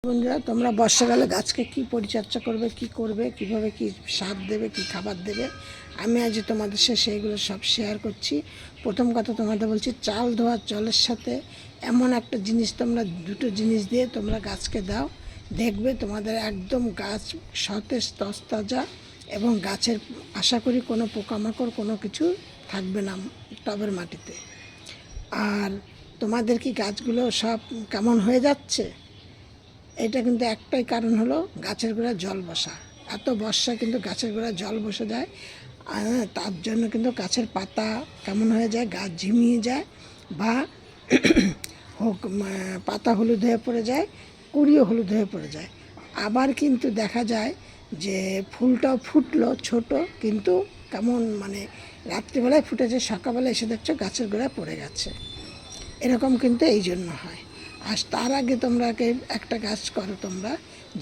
বন্ধুরা, তোমরা বর্ষাকালে গাছকে কি পরিচর্যা করবে, কি করবে, কিভাবে কি সার দেবে, কি খাবার দেবে, আমি আজ তোমাদের সাথে সেইগুলো সব শেয়ার করছি। প্রথম কথা তোমাদের বলছি, চাল ধোয়া জলের সাথে এমন একটা জিনিস তোমরা দুটো জিনিস দিয়ে তোমরা গাছকে দাও, দেখবে তোমাদের একদম গাছ সতেজ তরতাজা এবং গাছের আশা করি কোনো পোকামাকড় কোনো কিছু থাকবে না টবের মাটিতে। আর তোমাদের কি গাছগুলো সব কেমন হয়ে যাচ্ছে? এটা কিন্তু একটাই কারণ হলো গাছের গোড়ায় জল বসা। এত বর্ষা কিন্তু গাছের গোড়ায় জল বসে যায়, তার জন্য কিন্তু গাছের পাতা কেমন হয়ে যায়, গাছ ঝিমিয়ে যায় বা হোক পাতা হলুদ হয়ে পড়ে যায়, কুড়িও হলুদ হয়ে পড়ে যায়। আবার কিন্তু দেখা যায় যে ফুলটাও ফুটলো ছোট, কিন্তু কেমন মানে রাত্রিবেলায় ফুটেছে, সকালবেলা এসে দেখছো গাছের গোড়ায় পড়ে গেছে। এরকম কিন্তু এই জন্য হয়। আর তার আগে তোমরাকে একটা কাজ করো তোমরা,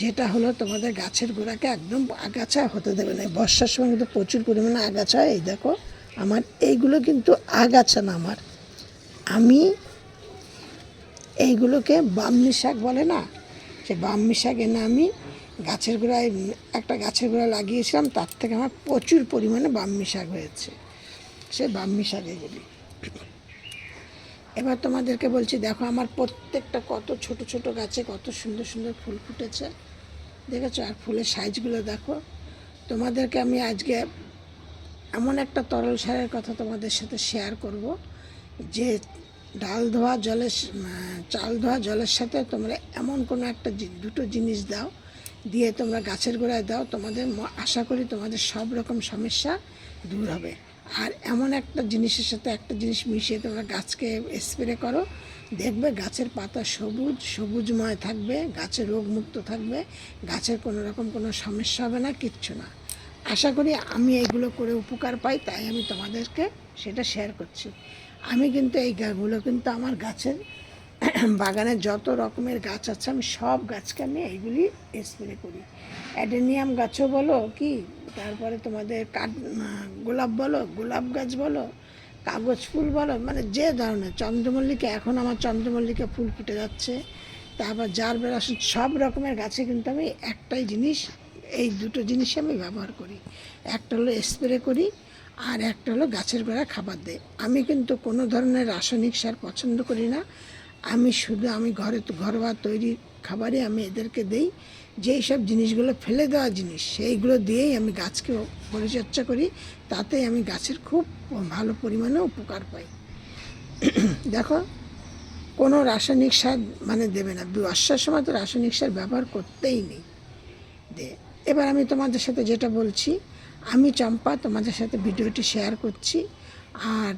যেটা হলো তোমাদের গাছের গোড়াকে একদম আগাছা হতে দেবে না। বর্ষার সময় কিন্তু প্রচুর পরিমাণে আগাছা হয়। এই দেখো আমার এইগুলো কিন্তু আগাছা না, আমি এইগুলোকে বামনি শাক বলে না, সে বামনি শাক এনে আমি গাছের গোড়ায় একটা গাছের গোড়ায় লাগিয়েছিলাম, তার থেকে আমার প্রচুর পরিমাণে বামনি শাক হয়েছে। সে বামনি শাক এগুলি। এবার তোমাদেরকে বলছি, দেখো আমার প্রত্যেকটা কত ছোট ছোট গাছে কত সুন্দর সুন্দর ফুল ফুটেছে, দেখেছো? আর ফুলের সাইজগুলো দেখো। তোমাদেরকে আমি আজকে এমন একটা তরল সারের কথা তোমাদের সাথে শেয়ার করব, যে চাল ধোয়া জলের সাথে তোমরা এমন কোনো একটা দুটো জিনিস দাও, দিয়ে তোমরা গাছের গোড়ায় দাও, তোমাদের আশা করি তোমাদের সব রকম সমস্যা দূর হবে। আর এমন একটা জিনিসের সাথে একটা জিনিস মিশিয়ে তোমরা গাছকে স্প্রে করো, দেখবে গাছের পাতা সবুজময় থাকবে, গাছের রোগমুক্ত থাকবে, গাছের কোনো রকম কোনো সমস্যা হবে না, কিচ্ছু না। আশা করি আমি এইগুলো করে উপকার পাই, তাই আমি তোমাদেরকে সেটা শেয়ার করছি। আমি কিন্তু এই গাছগুলো কিন্তু আমার গাছের বাগানে যত রকমের গাছ আছে, আমি সব গাছকে আমি এইগুলি স্প্রে করি। অ্যাডেনিয়াম গাছও বলো কি, তারপরে তোমাদের গোলাপ বলো, গোলাপ গাছ বলো, কাগজ ফুল বলো, মানে যে ধরনের, চন্দ্রমল্লিকা, এখন আমার চন্দ্রমল্লিকা ফুল ফুটে যাচ্ছে, তারপর জারবেরা, সব রকমের গাছে কিন্তু আমি একটাই জিনিস, এই দুটো জিনিস আমি ব্যবহার করি। একটা হলো স্প্রে করি, আর একটা হলো গাছের গোড়ায় খাবার দেয়। আমি কিন্তু কোনো ধরনের রাসায়নিক সার পছন্দ করি না। আমি শুধু ঘরোয়া তৈরি খাবারই আমি এদেরকে দেই। যেই সব জিনিসগুলো ফেলে দেওয়া জিনিস, সেইগুলো দিয়েই আমি গাছকে পরিচর্যা করি, তাতেই আমি গাছের খুব ভালো পরিমাণে উপকার পাই। দেখো, কোনো রাসায়নিক সার মানে দেবে না, বর্ষার সময় তো রাসায়নিক সার ব্যবহার করতেই নেই। এবার আমি তোমাদের সাথে যেটা বলছি, আমি চম্পা তোমাদের সাথে ভিডিওটি শেয়ার করছি। আর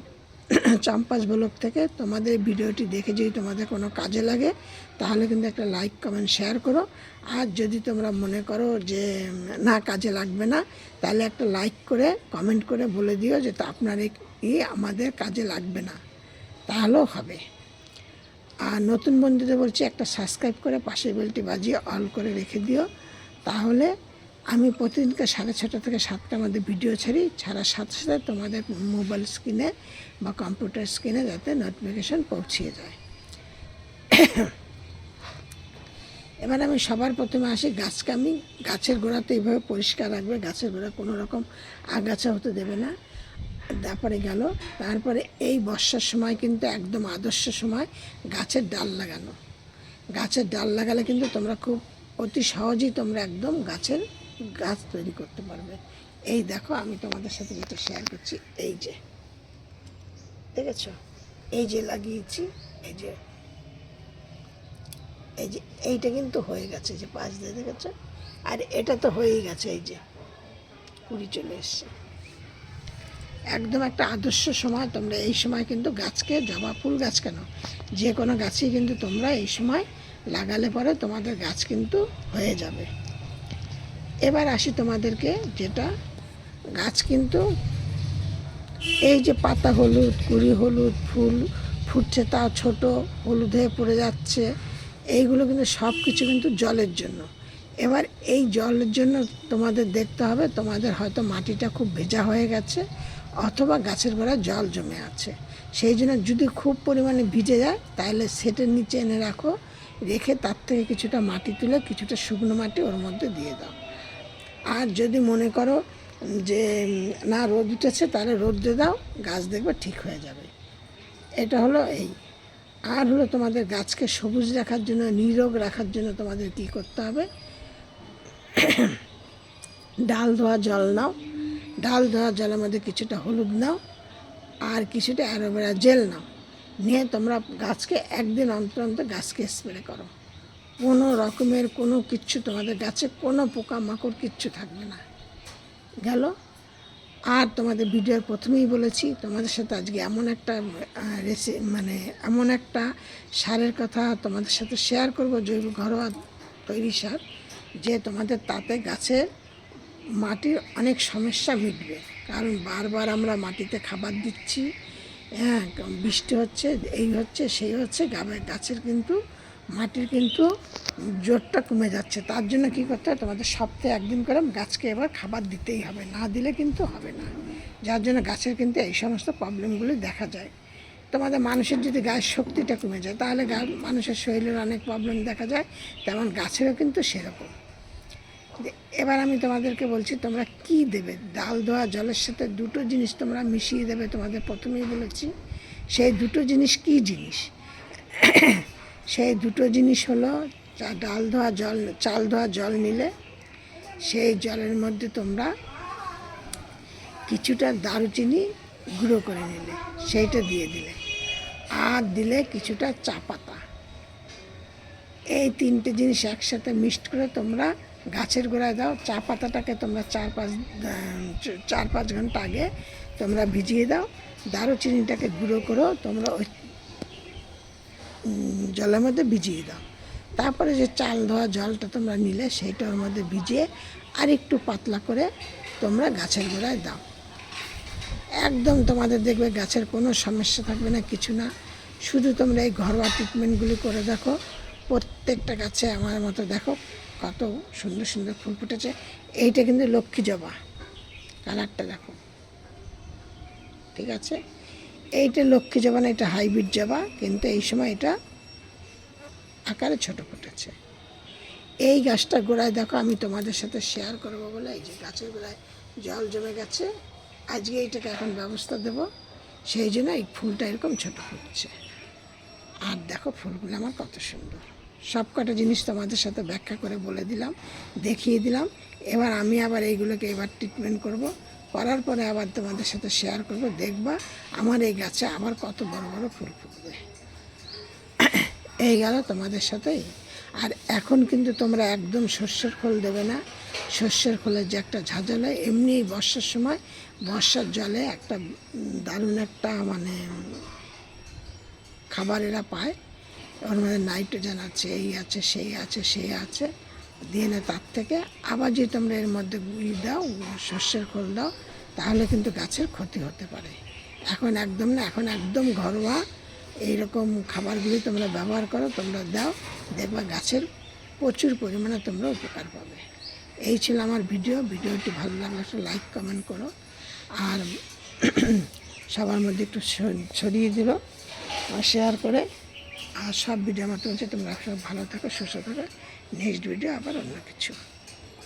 চম্পাস ব্লগ থেকে তোমাদের ভিডিওটি দেখে যদি তোমাদের কোনো কাজে লাগে, তাহলে কিন্তু একটা লাইক কমেন্ট শেয়ার করো। আর যদি তোমরা মনে করো যে না কাজে লাগবে না, তাহলে একটা লাইক করে কমেন্ট করে বলে দিও যে তা আপনার এই আমাদের কাজে লাগবে না, তাহলেও হবে। আর নতুন বন্ধুদের বলছি, একটা সাবস্ক্রাইব করে পাশের বেলটি বাজিয়ে অল করে রেখে দিও, তাহলে আমি প্রতিদিনকে 6:30 থেকে 7টার মধ্যে ভিডিও ছাড়ার সাথে সাথে তোমাদের মোবাইল স্ক্রিনে বা কম্পিউটার স্ক্রিনে যাতে নোটিফিকেশান পৌঁছিয়ে যায়। এবার আমি সবার প্রথমে আসি, গাছকে আমি গাছের গোড়াতে এইভাবে পরিষ্কার রাখবে, গাছের গোড়া কোনো রকম আগাছা হতে দেবে না। তারপরে এই বর্ষার সময় কিন্তু একদম আদর্শ সময় গাছের ডাল লাগানো। গাছের ডাল লাগালে কিন্তু তোমরা খুব অতি সহজেই তোমরা একদম গাছ তৈরি করতে পারবে। এই দেখো, আমি তোমাদের সাথে যেটা শেয়ার করছি, এই যে দেখেছ, এই যে লাগিয়েছি, এই যে এইটা কিন্তু হয়ে গেছে, যে পাঁচ দিয়ে দেখেছ, আর এটা তো হয়েই গেছে, এই যে কুড়ি চলে এসছে। একদম একটা আদর্শ সময়, তোমরা এই সময় কিন্তু গাছকে, জবা ফুল গাছ কেন, যে কোনো গাছই কিন্তু তোমরা এই সময় লাগালে পরে তোমাদের গাছ কিন্তু হয়ে যাবে। এবার আসি তোমাদেরকে, যেটা গাছ কিন্তু এই যে পাতা হলুদ, কুড়ি হলুদ, ফুল ফুটছে তা ছোট, হলুদ হয়ে পড়ে যাচ্ছে, এইগুলো কিন্তু সব কিছু কিন্তু জলের জন্য। এবার এই জলের জন্য তোমাদের দেখতে হবে, তোমাদের হয়তো মাটিটা খুব ভেজা হয়ে গেছে, অথবা গাছের গোড়ায় জল জমে আছে। সেই জন্য যদি খুব পরিমাণে ভিজে যায়, তাহলে সেটের নিচে এনে রাখো, রেখে তার থেকে কিছুটা মাটি তুলে কিছুটা শুকনো মাটি ওর মধ্যে দিয়ে দাও। আর যদি মনে করো যে না রোদ উঠেছে, তাহলে রোদে দাও, গাছ দেখবে ঠিক হয়ে যাবে। এটা হলো এই। আর হলো তোমাদের গাছকে সবুজ রাখার জন্য, নিরোগ রাখার জন্য তোমাদের কী করতে হবে, ডাল ধোয়া জল নাও, ডাল ধোয়া জলের মধ্যে কিছুটা হলুদ নাও আর কিছুটা অ্যালোভেরা জেল নাও, নিয়ে তোমরা গাছকে একদিন অন্তর অন্তর গাছকে স্প্রে করো। কোনো রকমের কোনো কিচ্ছু তোমাদের গাছে কোনো পোকামাকড় কিচ্ছু থাকবে না। গেল। আর তোমাদের ভিডিওর প্রথমেই বলেছি তোমাদের সাথে আজকে এমন একটা এমন একটা সারের কথা তোমাদের সাথে শেয়ার করব, জৈব ঘরোয়া তৈরি সার, যে তোমাদের তাতে গাছের মাটির অনেক সমস্যা মিটবে। কারণ বারবার আমরা মাটিতে খাবার দিচ্ছি, হ্যাঁ, বৃষ্টি হচ্ছে, এই হচ্ছে সেই হচ্ছে, গাছের কিন্তু মাটির কিন্তু জোরটা কমে যাচ্ছে। তার জন্য কী করতে হবে, তোমাদের সপ্তাহে একদিন করে গাছকে এবার খাবার দিতেই হবে, না দিলে কিন্তু হবে না। যার জন্য গাছের কিন্তু এই সমস্ত প্রবলেমগুলি দেখা যায়। তোমাদের মানুষের যদি গায়ের শক্তিটা কমে যায়, তাহলে মানুষের শরীরের অনেক প্রবলেম দেখা যায়, তেমন গাছেরও কিন্তু সেরকম। এবার আমি তোমাদেরকে বলছি তোমরা কি দেবে। ডাল ধোয়া জলের সাথে দুটো জিনিস তোমরা মিশিয়ে দেবে, তোমাদের প্রথমেই বলেছি। সেই দুটো জিনিস কি জিনিস? সেই দুটো জিনিস হলো, চাল ধোয়া জল নিলে সেই জলের মধ্যে তোমরা কিছুটা দারুচিনি গুঁড়ো করে নিলে, সেইটা দিয়ে দিলে, আর দিলে কিছুটা চা পাতা। এই তিনটে জিনিস একসাথে মিক্সড করে তোমরা গাছের গোড়ায় দাও। চা পাতাটাকে তোমরা 4-5 ঘন্টা আগে তোমরা ভিজিয়ে দাও। দারুচিনিটাকে গুঁড়ো করো তোমরা ওই জলের মধ্যে ভিজিয়ে দাও। তারপরে যে চাল ধোয়া জলটা তোমরা নিলে সেইটা ওর মধ্যে ভিজিয়ে আর একটু পাতলা করে তোমরা গাছের গোড়ায় দাও। একদম তোমাদের দেখবে গাছের কোনো সমস্যা থাকবে না, কিছু না। শুধু তোমরা এই ঘরোয়া ট্রিটমেন্টগুলি করে দেখো, প্রত্যেকটা গাছে আমার মতো দেখো কত সুন্দর সুন্দর ফুল ফুটেছে। এইটা কিন্তু লক্ষ্মী জবা, কালারটা দেখো, ঠিক আছে। এইটা লক্ষ্মী জবা না, এটা হাইব্রিড জবা, কিন্তু এই সময় এটা আকারে ছোট ফুটেছে। এই গাছটা গোড়ায় দেখো, আমি তোমাদের সাথে শেয়ার করবো বলে এই যে গাছের গোড়ায় জল জমে গেছে, আজকে এইটাকে এখন ব্যবস্থা দেব, সেই জন্য এই ফুলটা এরকম ছোট ফুটছে। আর দেখো ফুলগুলো আমার কত সুন্দর। সব কটা জিনিস তোমাদের সাথে ব্যাখ্যা করে বলে দিলাম, দেখিয়ে দিলাম। এবার আমি আবার এইগুলোকে এবার ট্রিটমেন্ট করব, করার পরে আবার তোমাদের সাথে শেয়ার করব। দেখবা আমার এই গাছে আবার কত বড় বড় ফুল ফুটবে। এই গেল তোমাদের সাথে। আর এখন কিন্তু তোমরা একদম সর্ষের খোল দেবে না। সর্ষের খোলের যে একটা ঝাঁঝাল হয়, এমনি বর্ষার সময় বর্ষার জলে একটা দারুণ একটা খাবার এরা পায়, ওর মধ্যে নাইট্রোজেন আছে, এই আছে সেই আছে সেই আছে, দিয়ে না তার থেকে আবার যদি তোমরা এর মধ্যে গুঁড়ি দাও, সর্ষের খোল দাও, তাহলে কিন্তু গাছের ক্ষতি হতে পারে। এখন একদম না, এখন একদম ঘরোয়া এইরকম খাবারগুলি তোমরা ব্যবহার করো, তোমরা দাও, দেখবা গাছের প্রচুর পরিমাণে তোমরা উপকার পাবে। এই ছিল আমার ভিডিওটি ভালো লাগলে একটা লাইক কমেন্ট করো, আর সবার মধ্যে একটু ছড়িয়ে দিল আর শেয়ার করে। আর সব ভিডিও আমার তোমার তোমরা সব ভালো থাকো, সুস্থ থাকো। নেক্সট ভিডিও আবার অন্য কিছু।